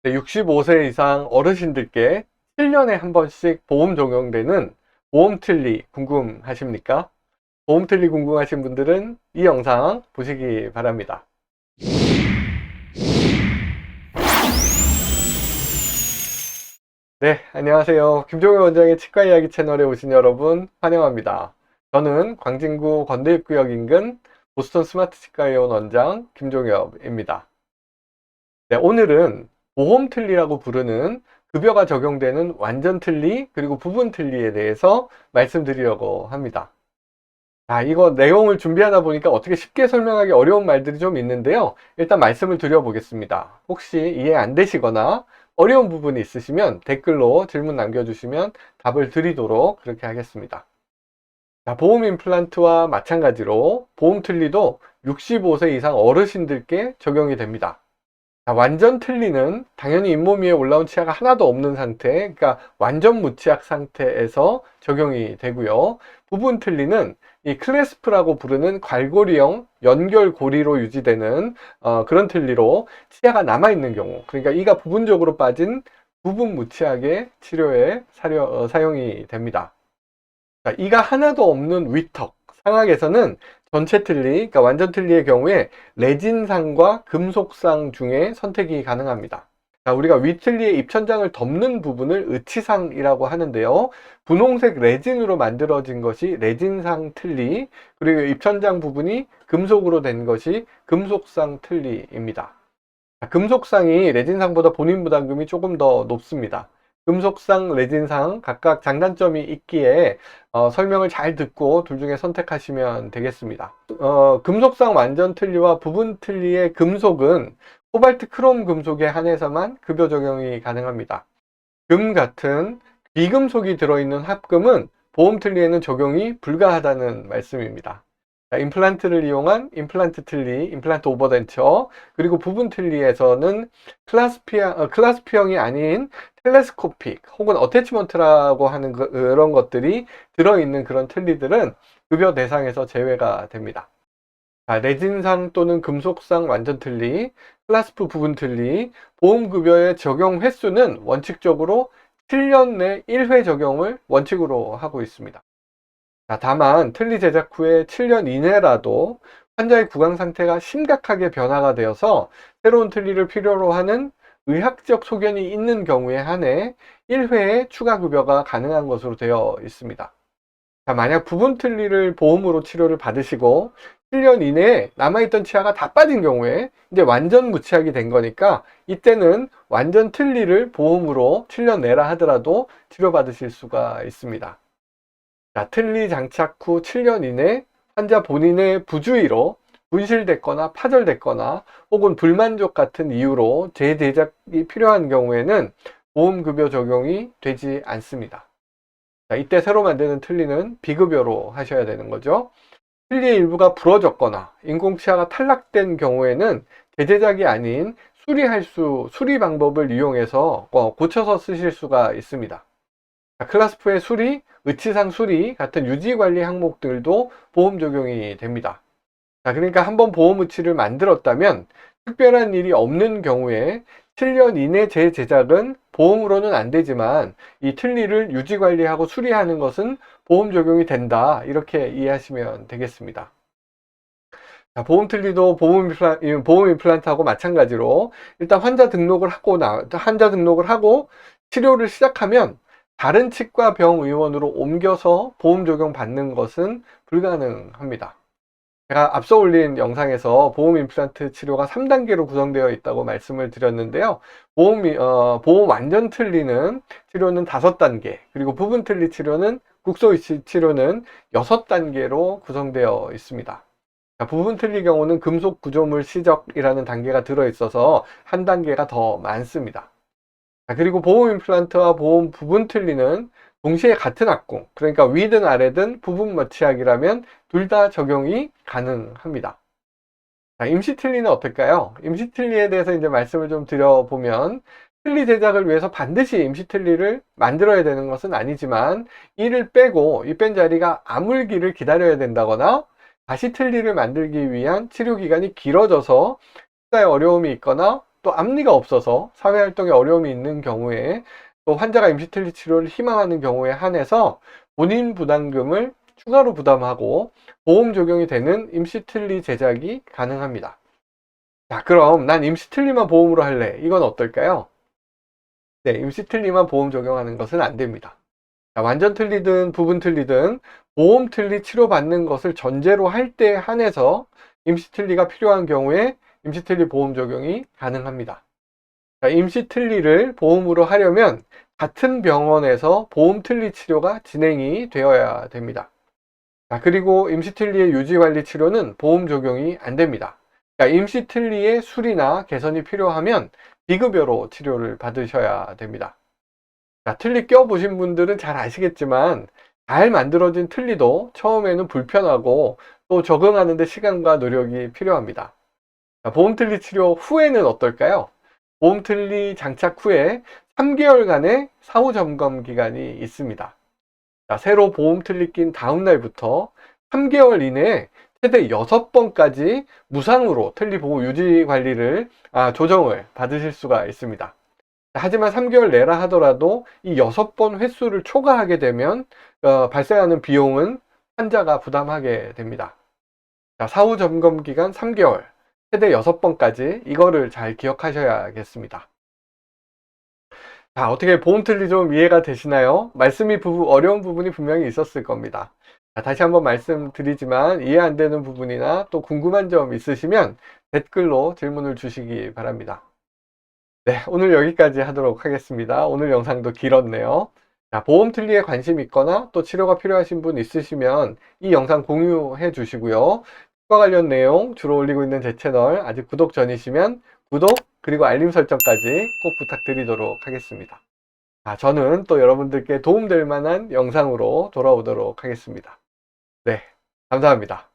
65세 이상 어르신들께 7년에 한 번씩 보험 적용되는 보험 틀리 궁금하십니까? 보험 틀리 궁금하신 분들은 이 영상 보시기 바랍니다. 네, 안녕하세요. 김종현 원장의 치과 이야기 채널에 오신 여러분 환영합니다. 저는 광진구 건대입구역 인근 보스턴 스마트 치과의원 원장 김종엽입니다. 네, 오늘은 보험 틀리라고 부르는 급여가 적용되는 완전 틀리 그리고 부분 틀리에 대해서 말씀드리려고 합니다. 이거 내용을 준비하다 보니까 어떻게 쉽게 설명하기 어려운 말들이 좀 있는데요. 일단 말씀을 드려보겠습니다. 혹시 이해 안 되시거나 어려운 부분이 있으시면 댓글로 질문 남겨주시면 답을 드리도록 그렇게 하겠습니다. 보험 임플란트와 마찬가지로 보험 틀리도 65세 이상 어르신들께 적용이 됩니다. 완전 틀리는 당연히 잇몸 위에 올라온 치아가 하나도 없는 상태, 그러니까 완전 무치약 상태에서 적용이 되고요. 부분 틀리는 이 클래스프라고 부르는 괄고리형 연결고리로 유지되는 그런 틀리로 치아가 남아있는 경우, 그러니까 이가 부분적으로 빠진 부분 무치약의 치료에 사용이 됩니다. 이가 하나도 없는 위턱 상악에서는 전체 틀리, 그러니까 완전 틀리의 경우에 레진상과 금속상 중에 선택이 가능합니다. 우리가 위틀리의 입천장을 덮는 부분을 의치상이라고 하는데요. 분홍색 레진으로 만들어진 것이 레진상 틀리, 그리고 입천장 부분이 금속으로 된 것이 금속상 틀리입니다. 금속상이 레진상보다 본인 부담금이 조금 더 높습니다. 금속상, 레진상 각각 장단점이 있기에 설명을 잘 듣고 둘 중에 선택하시면 되겠습니다. 금속상 완전 틀리와 부분 틀리의 금속은 코발트 크롬 금속에 한해서만 급여 적용이 가능합니다. 금 같은 비금속이 들어있는 합금은 보험 틀리에는 적용이 불가하다는 말씀입니다. 임플란트를 이용한 임플란트 틀리, 임플란트 오버덴처, 그리고 부분 틀리에서는 클라스피형이 아닌 텔레스코픽 혹은 어태치먼트라고 하는 그런 것들이 들어있는 그런 틀리들은 급여 대상에서 제외가 됩니다. 레진상 또는 금속상 완전 틀리, 클라스프 부분 틀리, 보험급여의 적용 횟수는 원칙적으로 7년 내 1회 적용을 원칙으로 하고 있습니다. 다만 틀니 제작 후에 7년 이내라도 환자의 구강 상태가 심각하게 변화가 되어서 새로운 틀니를 필요로 하는 의학적 소견이 있는 경우에 한해 1회의 추가 급여가 가능한 것으로 되어 있습니다. 만약 부분 틀니를 보험으로 치료를 받으시고 7년 이내에 남아있던 치아가 다 빠진 경우에 이제 완전 무치약이 된 거니까 이때는 완전 틀니를 보험으로 7년 내라 하더라도 치료받으실 수가 있습니다. 틀니 장착 후 7년 이내 환자 본인의 부주의로 분실됐거나 파절됐거나 혹은 불만족 같은 이유로 재제작이 필요한 경우에는 보험급여 적용이 되지 않습니다. 이때 새로 만드는 틀니는 비급여로 하셔야 되는 거죠. 틀니의 일부가 부러졌거나 인공치아가 탈락된 경우에는 재제작이 아닌 수리 방법을 이용해서 고쳐서 쓰실 수가 있습니다. 클라스프의 수리, 의치상 수리 같은 유지관리 항목들도 보험 적용이 됩니다. 그러니까 한번 보험 의치를 만들었다면 특별한 일이 없는 경우에 7년 이내 재제작은 보험으로는 안 되지만 이 틀니를 유지관리하고 수리하는 것은 보험 적용이 된다, 이렇게 이해하시면 되겠습니다. 보험 틀니도 보험 임플란트하고 마찬가지로 일단 환자 등록을 하고 치료를 시작하면 다른 치과 병의원으로 옮겨서 보험 적용 받는 것은 불가능합니다. 제가 앞서 올린 영상에서 보험 임플란트 치료가 3단계로 구성되어 있다고 말씀을 드렸는데요. 보험 완전 틀리는 치료는 5단계, 그리고 부분 틀리 치료는 국소이식 치료는 6단계로 구성되어 있습니다. 부분 틀리 경우는 금속 구조물 시적이라는 단계가 들어있어서 한 단계가 더 많습니다. 그리고 보험 임플란트와 보험 부분 틀리는 동시에 같은 합궁, 그러니까 위든 아래든 부분 마취약이라면 둘 다 적용이 가능합니다. 임시 틀니는 어떨까요? 임시 틀니에 대해서 이제 말씀을 좀 드려보면, 틀니 제작을 위해서 반드시 임시 틀니를 만들어야 되는 것은 아니지만 이를 빼고 이 뺀 자리가 아물기를 기다려야 된다거나 다시 틀니를 만들기 위한 치료 기간이 길어져서 식사에 어려움이 있거나 또 앞니가 없어서 사회활동에 어려움이 있는 경우에, 또 환자가 임시틀니 치료를 희망하는 경우에 한해서 본인 부담금을 추가로 부담하고 보험 적용이 되는 임시틀니 제작이 가능합니다. 자, 그럼 난 임시틀니만 보험으로 할래. 이건 어떨까요? 네, 임시틀니만 보험 적용하는 것은 안 됩니다. 자, 완전 틀니든 부분 틀니든 보험 틀니 치료받는 것을 전제로 할 때 한해서 임시틀니가 필요한 경우에 임시틀니 보험 적용이 가능합니다. 자, 임시틀니를 보험으로 하려면 같은 병원에서 보험 틀니 치료가 진행이 되어야 됩니다. 자, 그리고 임시틀니의 유지관리 치료는 보험 적용이 안 됩니다. 그러니까 임시틀니의 수리나 개선이 필요하면 비급여로 치료를 받으셔야 됩니다. 자, 틀니 껴보신 분들은 잘 아시겠지만 잘 만들어진 틀니도 처음에는 불편하고 또 적응하는 데 시간과 노력이 필요합니다. 자, 보험 틀니 치료 후에는 어떨까요? 보험 틀니 장착 후에 3개월간의 사후 점검 기간이 있습니다. 자, 새로 보험 틀니 낀 다음 날부터 3개월 이내에 최대 6번까지 무상으로 틀니 보호 유지 관리를 조정을 받으실 수가 있습니다. 하지만 3개월 내라 하더라도 이 6번 횟수를 초과하게 되면 발생하는 비용은 환자가 부담하게 됩니다. 자, 사후 점검 기간 3개월, 최대 6번까지 이거를 잘 기억하셔야겠습니다. 자, 어떻게 보험 틀니 좀 이해가 되시나요? 말씀이 어려운 부분이 분명히 있었을 겁니다. 자, 다시 한번 말씀드리지만 이해 안 되는 부분이나 또 궁금한 점 있으시면 댓글로 질문을 주시기 바랍니다. 네, 오늘 여기까지 하도록 하겠습니다. 오늘 영상도 길었네요. 자, 보험 틀니에 관심 있거나 또 치료가 필요하신 분 있으시면 이 영상 공유해 주시고요. 치과 관련 내용 주로 올리고 있는 제 채널 아직 구독 전이시면 구독 그리고 알림 설정까지 꼭 부탁드리도록 하겠습니다. 저는 또 여러분들께 도움될 만한 영상으로 돌아오도록 하겠습니다. 네, 감사합니다.